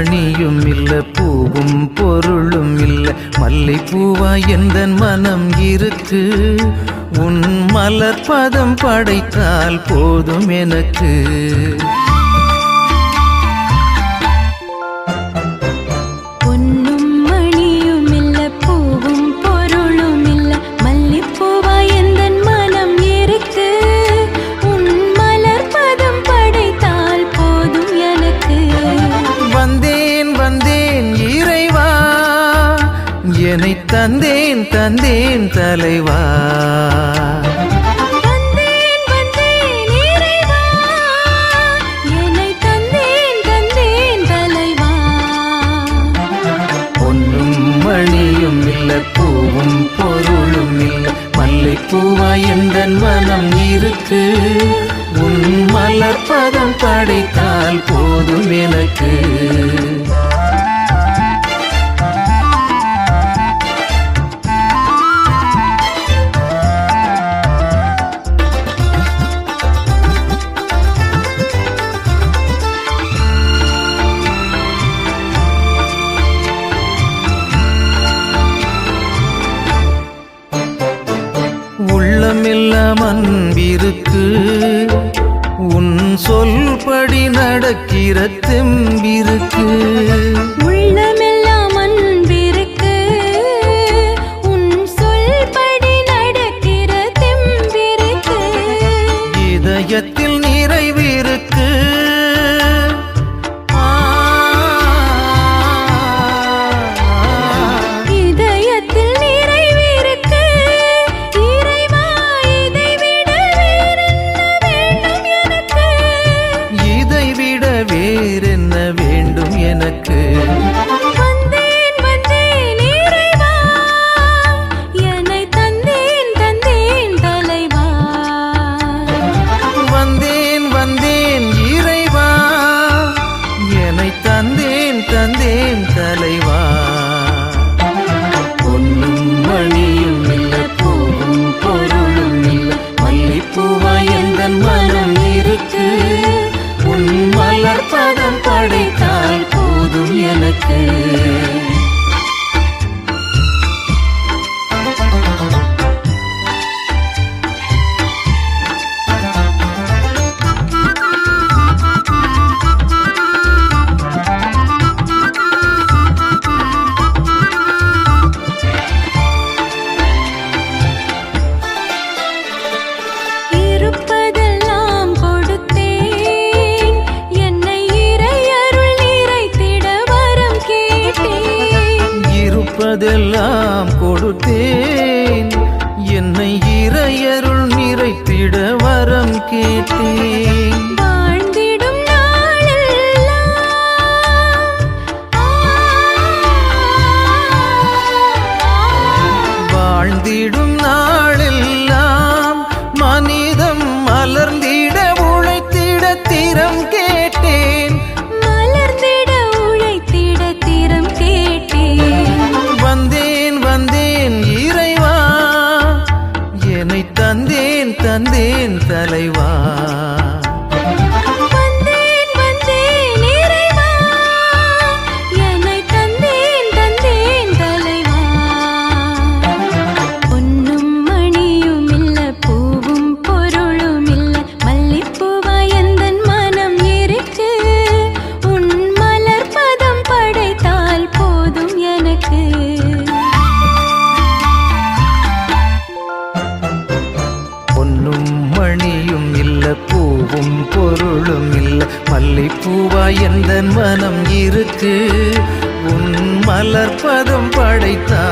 மணியும் இல்ல பூவும் பொருளும் இல்ல மல்லிப்பூவா எந்தன் மனம் இருக்கு உன் மலர் பதம் படைத்தால் போதும் எனக்கு என்னை தந்தேன் தந்தேன் தலைவா வந்தேன் வந்தேன் இறைவா என்னை தந்தேன் தந்தேன் தலைவா பொன்னும் மணியும் இல்ல பூவும் பொருளும் இல்ல மல்லிப்பூவா எந்தன் மனம் இருக்கு உன் மலர் பதம் படைத்தால் போதும் எனக்கு உள்ளமெல்லாம் அன்பிருக்கு உன் சொல்படி நடக்கிற தெம்பிருக்கு உள்ளமெல்லாம் அன்பிருக்கு உன் சொல்படி நடக்கிற தெம்பிருக்கு இதயத்தில் நிறைவிருக்கு வேறென்ன வேண்டும் எனக்கு வந்தேன் வந்தேன் இறைவா என்னை தந்தேன் தந்தேன் தலைவா வந்தேன் வந்தேன் இறைவா என்னை தந்தேன் தந்தேன் தலைவா பொன்னும் மணியும் இல்ல பூவும் பொருளும் இல்ல மல்லிப்பூவா எந்தன் மனம் இருக்கு உன் மலர் பதம் படைத்தால் போதும் எனக்கு இருப்பதெல்லாம் கொடுத்தேன் என்னை இறையருள் நிறைத்திட வரம் கேட்டேன் வாழ்ந்திடும் நாளெல்லாம் வாழ்ந்திடும் நாளெல்லாம் மனிதம் மலர்ந்திட உழைத்திட திறம் கேட்டேன் மலர்ந்திட உழைத்திட திறம் கேட்டேன் வந்தேன் வந்தேன் இறைவா என்னை தந்தேன் தந்தேன் தலைவா வந்தேன் வந்தேன் இறைவா என்னை தந்தேன் தந்தேன் தலைவா பொன்னும் மணியும் இல்ல பூவும் பொருளும் இல்ல மல்லிப்பூவா எந்தன் மனம் இருக்கு உன் மலர் பதம் படைத்தால் போதும் எனக்கு பொன்னும் மணியும் இல்ல பூவும் பொருளும் இல்ல மல்லிப்பூவா எந்தன் மனம் இருக்கு உன் மலர் பதம் படைத்தால்